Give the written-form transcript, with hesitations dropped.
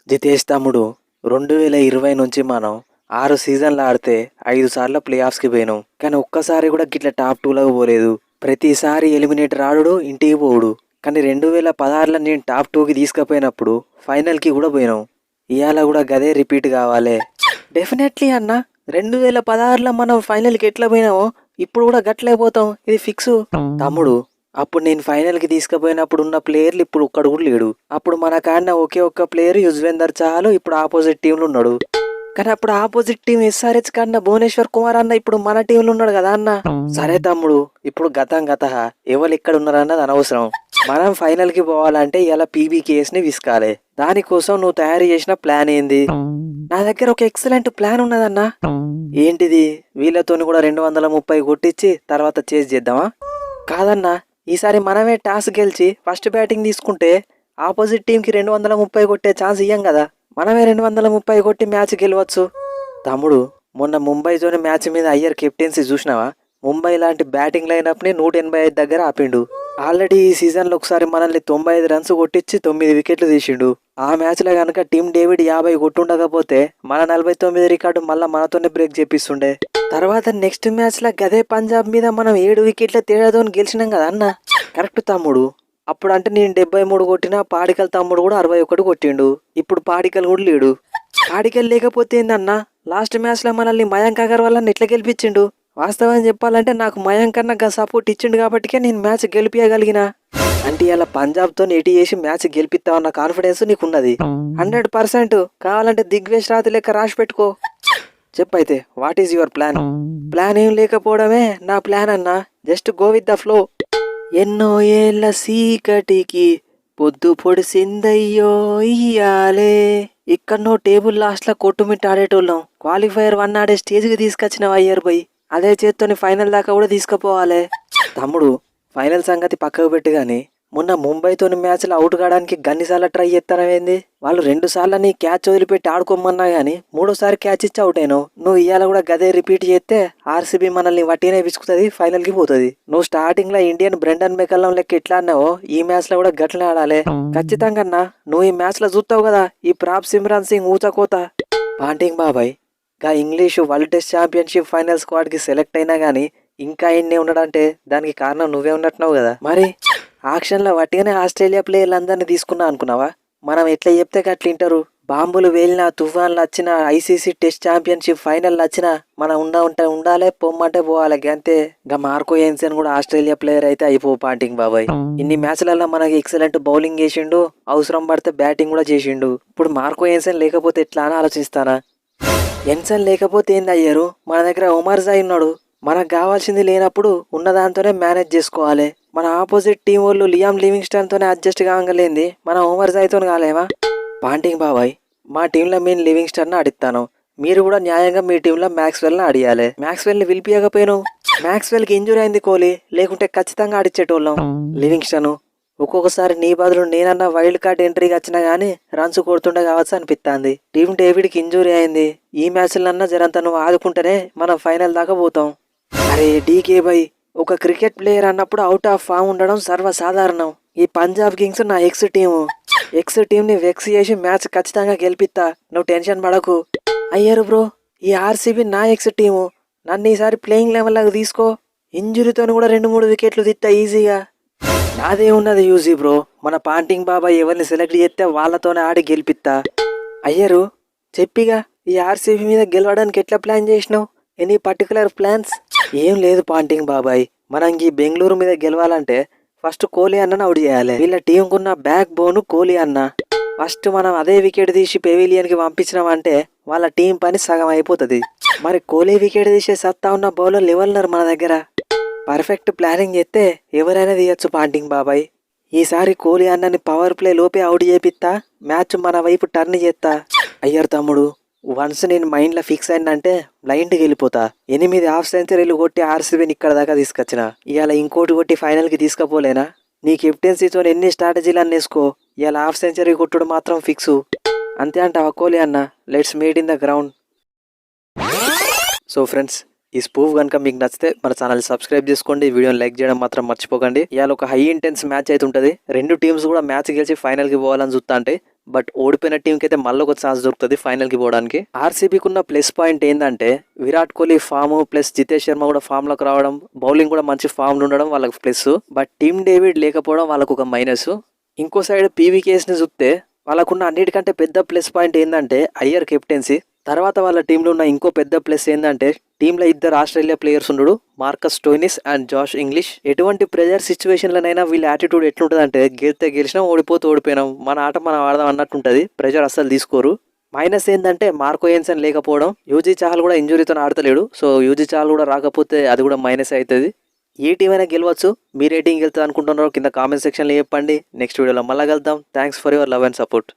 జితేష్ తమ్ముడు 2020 నుంచి మనం 6 సీజన్లు ఆడితే 5 సార్లు ప్లే ఆఫ్స్కి పోయినాం. కానీ ఒక్కసారి కూడా గిట్ల టాప్ 2లకు పోలేదు. ప్రతిసారి ఎలిమినేటర్ ఆడుడు ఇంటికి పోవుడు. కానీ 2016లో నేను టాప్ 2కి తీసుకుపోయినప్పుడు ఫైనల్కి కూడా పోయినాం. ఇవాళ కూడా గదే రిపీట్ కావాలి. డెఫినెట్లీ అన్న, 2016లో మనం ఫైనల్కి ఎట్లా పోయినామో ఇప్పుడు కూడా గట్లే పోతాం, ఇది ఫిక్స్. తమ్ముడు, అప్పుడు నేను ఫైనల్కి తీసుకుపోయినప్పుడు ఉన్న ప్లేయర్లు ఇప్పుడు ఒక్కడు కూడా లేడు. అప్పుడు మన కాడిన ఒకే ఒక్క ప్లేయర్ యుజ్వేందర్ చాహల్ ఇప్పుడు ఆపోజిట్ టీంలో ఉన్నాడు. కానీ అప్పుడు ఆపోజిట్ టీం ఎస్ఆర్హెచ్ కాడిన భువనేశ్వర్ కుమార్ అన్న ఇప్పుడు మన టీంలో ఉన్నాడు కదా అన్న. సరే తమ్ముడు, ఇప్పుడు గతం గత ఎవరు ఎక్కడ ఉన్నారన్నది అనవసరం. మనం ఫైనల్కి పోవాలంటే ఇలా పీబీకేఎస్ని విసుకాలి. దానికోసం నువ్వు తయారు చేసిన ప్లాన్ ఏంది? నా దగ్గర ఒక ఎక్సలెంట్ ప్లాన్ ఉన్నదన్నా. ఏంటిది? వీళ్ళతోని కూడా 230 కొట్టించి తర్వాత చేజ్ చేద్దామా? కాదన్నా, ఈసారి మనమే టాస్ గెలిచి ఫస్ట్ బ్యాటింగ్ తీసుకుంటే ఆపోజిట్ టీంకి 230 కొట్టే ఛాన్స్ ఇయ్యం కదా. మనమే 230 కొట్టి మ్యాచ్ గెలవచ్చు. తమ్ముడు, మొన్న ముంబైతోని మ్యాచ్ మీద అయ్యర్ కెప్టెన్సీ చూసినావా? ముంబై లాంటి బ్యాటింగ్ లైనప్ని 185 దగ్గర ఆపిండు. ఆల్రెడీ ఈ సీజన్లో ఒకసారి మనల్ని 95 రన్స్ కొట్టించి 9 వికెట్లు తీసిండు. ఆ మ్యాచ్లో కనుక టీమ్ డేవిడ్ 50 కొట్టుండకపోతే మన 49 రికార్డు మళ్ళీ మనతోనే బ్రేక్ చేపిస్తుండే. తర్వాత నెక్స్ట్ మ్యాచ్లో గదే పంజాబ్ మీద మనం 7 వికెట్ల తేడాతో గెలిచినాం కదా అన్న. కరెక్ట్ తమ్ముడు. అప్పుడు అంటే నేను 73 కొట్టినా పాడికల్ తమ్ముడు కూడా 61 కొట్టిండు. ఇప్పుడు పాడికల్ కూడా లేడు. పాడికల్ లేకపోతే ఏందన్నా, లాస్ట్ మ్యాచ్లో మనల్ని మయాంక్ అగర్వాల్ ఎట్లా గెలిపించిండు? వాస్తవం చెప్పాలంటే నాకు మయాంక్ అన్న సపోర్ట్ ఇచ్చిండు కాబట్టికే నేను మ్యాచ్ గెలిపియగలిగిన. అంటే ఇలా పంజాబ్తో ఎటు చేసి మ్యాచ్ గెలిపిస్తామన్న కాన్ఫిడెన్స్ నీకున్నది. 100%. కావాలంటే దిగ్వేష్ రాతి లెక్క రాసి పెట్టుకో. చెప్పైతే what is your plan? Plan ఏం లేకపోవడమే నా ప్లాన్ అన్నా. Just go with the flow. ఎన్నో ఏళ్ళ సీకటికి పొద్దు పొడిసిందయ్యో ఇయ్యాలే. ఇక్కడనో టేబుల్ లాస్ట్లో కొట్టుమిట్టాడేటోళ్ళం క్వాలిఫైయర్ 1 ఆడే స్టేజ్కి తీసుకొచ్చిన అయ్యర్ పోయి అదే చేత్తోని ఫైనల్ దాకా కూడా తీసుకుపోవాలి. తమ్ముడు, ఫైనల్ సంగతి పక్కకు పెట్టి కానీ మొన్న ముంబైతోని మ్యాచ్లో అవుట్ కావడానికి గన్నిసార్లు ట్రై చేస్తానవేంది? వాళ్ళు 2 సార్లని క్యాచ్ వదిలిపెట్టి ఆడుకోమన్నా కానీ 3ఓసారి క్యాచ్ ఇచ్చి అవుట్ అయినావు. నువ్వు ఇవాళ కూడా గదే రిపీట్ చేస్తే ఆర్సీబీ మనల్ని వట్టినే విసుకుతుంది, ఫైనల్కి పోతుంది. నువ్వు స్టార్టింగ్లో ఇండియన్ బ్రెండన్ మెకల్లం లెక్క ఎట్లా అన్నావో ఈ మ్యాచ్లో కూడా గట్లనే ఆడాలి. ఖచ్చితంగా అన్నా, నువ్వు ఈ మ్యాచ్లో చూస్తావు కదా ఈ ప్రాప్ సిమ్రాన్ సింగ్ ఊచకోత. పాంటింగ్ బాబాయ్ గా English world test championship final స్క్వాడ్కి సెలెక్ట్ అయినా కానీ ఇంకా ఎన్నే ఉన్నాడంటే దానికి కారణం నువ్వే ఉన్నట్టున్నావు కదా. మరి ఆక్షన్లో వట్టిగానే ఆస్ట్రేలియా ప్లేయర్లందరినీ తీసుకున్నా అనుకున్నావా? మనం ఎట్లా చెప్తే అట్లా వింటారు. బాంబులు వేలినా, తుఫాన్లు వచ్చినా, ఐసీసీ టెస్ట్ ఛాంపియన్షిప్ ఫైనల్ వచ్చినా మనం ఉండాలే, పొమ్మంటే పోవాలి అంతే. గా మార్కో ఎన్సన్ కూడా ఆస్ట్రేలియా ప్లేయర్ అయితే అయిపో పాంటింగ్ బాబాయ్. ఇన్ని మ్యాచ్లలో మనకి ఎక్సలెంట్ బౌలింగ్ చేసిండు, అవసరం పడితే బ్యాటింగ్ కూడా చేసిండు. ఇప్పుడు మార్కో ఎన్సన్ లేకపోతే ఎట్లా అని ఆలోచిస్తానా? ఎన్సన్ లేకపోతే ఏంది అయ్యారు? మన దగ్గర ఉమర్ జాయ్ ఉన్నాడు. మనకు కావాల్సింది లేనప్పుడు ఉన్న దాంతోనే మేనేజ్ చేసుకోవాలి. మన ఆపోజిట్ టీం వాళ్ళు లియామ్ లివింగ్స్టన్తోనే అడ్జస్ట్ కాగలేంది, మన ఉమర్ జాయ్తో కాలేమా? పాంటింగ్ బాబాయ్, మా టీంలో మేము లివింగ్స్టన్ ఆడిస్తాను. మీరు కూడా న్యాయంగా మీ టీంలో మ్యాక్స్వెల్ని ఆడియాలి. మ్యాక్స్వెల్ని పిలిపియకపోయాను. మ్యాక్స్వెల్కి ఇంజురీ అయింది కోహ్లీ, లేకుంటే ఖచ్చితంగా ఆడిచ్చేటోళ్ళం. లివింగ్స్టన్ ఒక్కొక్కసారి నీ బదులు నేనన్నా వైల్డ్ కార్డ్ ఎంట్రీకి వచ్చినా గానీ రన్స్ కొడుతుండే కావచ్చు అనిపిస్తుంది. టీమ్ డేవిడ్కి ఇంజురీ అయింది. ఈ మ్యాచ్లన్నా జరంత నువ్వు ఆదుకుంటేనే మనం ఫైనల్ దాకా పోతాం. అరే డీకే బై, ఒక క్రికెట్ ప్లేయర్ అన్నప్పుడు అవుట్ ఆఫ్ ఫామ్ ఉండడం సర్వసాధారణం. ఈ పంజాబ్ కింగ్స్ నా ఎక్స్ టీంని వెక్స్ చేసి మ్యాచ్ ఖచ్చితంగా గెలిపిస్తా, నువ్వు టెన్షన్ పడకు. అయ్యారు బ్రో, ఈ ఆర్సీబీ నా ఎక్స్ టీము. నన్ను ఈసారి ప్లేయింగ్ లెవెల్ లాగా తీసుకో. ఇంజురీతో కూడా 2-3 వికెట్లు తిత్తా ఈజీగా. నాదే ఉన్నది యూజీ బ్రో. మన పాంటింగ్ బాబాయ్ ఎవరిని సెలెక్ట్ చేస్తే వాళ్ళతోనే ఆడి గెలిపిస్తా. అయ్యారు చెప్పిగా, ఈ ఆర్సీబీ మీద గెలవడానికి ఎట్లా ప్లాన్ చేసినావు? Any particular plans? ఏం లేదు పాంటింగ్ బాబాయ్, మనం ఈ బెంగళూరు మీద గెలవాలంటే ఫస్ట్ కోహ్లీ అన్నను అవుట్ చేయాలి. వీళ్ళ టీంకున్న బ్యాక్ బోన్ కోహ్లీ అన్న. ఫస్ట్ మనం అదే వికెట్ తీసి పెవిలియన్కి పంపించినామంటే వాళ్ళ టీం పని సగం అయిపోతుంది. మరి కోహ్లీ వికెట్ తీసే సత్తా ఉన్న బౌలర్లు ఎవరున్నారు మన దగ్గర? పర్ఫెక్ట్ ప్లానింగ్ చేస్తే ఎవరైనా తీయచ్చు పాంటింగ్ బాబాయ్. ఈసారి కోహ్లీ అన్నని పవర్ ప్లే లోపే అవుట్ చేపిస్తా, మ్యాచ్ మన వైపు టర్న్ చేస్తా. అయ్యారు తమ్ముడు, వన్స్ నేను మైండ్లో ఫిక్స్ అయిందంటే బ్లైండ్కి వెళ్ళిపోతా. 8 హాఫ్ సెంచరీలు కొట్టి ఆర్సీబీని ఇక్కడ దాకా తీసుకొచ్చిన. ఇవాళ ఇంకోటి కొట్టి ఫైనల్కి తీసుకుపోలేనా? నీ కెప్టెన్సీతో ఎన్ని స్ట్రాటజీలు అన్నేసుకో, ఇవాళ హాఫ్ సెంచరీ కొట్టుడు మాత్రం ఫిక్సు. అంతే అంటావా కోహ్లీ అన్న? Let's meet in the ground. So friends, ఈ స్పూఫ్ కనుక మీకు నచ్చితే మన ఛానల్ సబ్స్క్రైబ్ చేసుకోండి, వీడియోని లైక్ చేయడం మాత్రం మర్చిపోకండి. ఇవాళ ఒక హై ఇంటెన్స్ మ్యాచ్ అయితే ఉంటుంది. 2 టీమ్స్ కూడా మ్యాచ్ గెలిచి ఫైనల్కి పోవాలని చూస్తా అంటే బట్ ఓడిపోయిన టీంకి అయితే మళ్ళీ ఒక ఛాన్స్ దొరుకుతుంది ఫైనల్కి పోవడానికి. ఆర్సీబీకి ఉన్న ప్లస్ పాయింట్ ఏంటంటే విరాట్ కోహ్లీ ఫామ్ ప్లస్ జితేష్ శర్మ కూడా ఫామ్ లోకి రావడం, బౌలింగ్ కూడా మంచి ఫామ్ ఉండడం వాళ్ళకి ప్లస్. బట్ టీమ్ డేవిడ్ లేకపోవడం వాళ్ళకు ఒక మైనస్. ఇంకో సైడ్ పీవీకేఎస్ని చూస్తే వాళ్ళకున్న అన్నిటికంటే పెద్ద ప్లస్ పాయింట్ ఏంటంటే అయ్యర్ కెప్టెన్సీ. తర్వాత వాళ్ళ టీంలో ఉన్న ఇంకో పెద్ద ప్లస్ ఏంటంటే టీంలో ఇద్దరు ఆస్ట్రేలియా ప్లేయర్స్ ఉండడు, Marcus Stoinis and Josh Inglis. ఎటువంటి ప్రెజర్ సిచ్యువేషన్లోనైనా వీళ్ళ యాటిట్యూడ్ ఎట్లుంటుంది అంటే గెలితే గెలిచినా ఓడిపోయినాం, మన ఆట మనం ఆడదాం అన్నట్టుంటుంది. ప్రెజర్ అస్సలు తీసుకోరు. మైనస్ ఏంటంటే మార్కో ఎన్సన్ లేకపోవడం, యూజీ చాహల్ కూడా ఇంజురీతో ఆడతలేడు. సో యూజీ చాహల్ కూడా రాకపోతే అది కూడా మైనస్ అవుతుంది. ఏ టీం అయినా గెలవచ్చు. మీ రేటింగ్ వెళ్తుంది అనుకుంటున్నారో కింద కామెంట్ సెక్షన్లో చెప్పండి. నెక్స్ట్ వీడియోలో మళ్ళీ కలుద్దాం. Thanks for your love and support.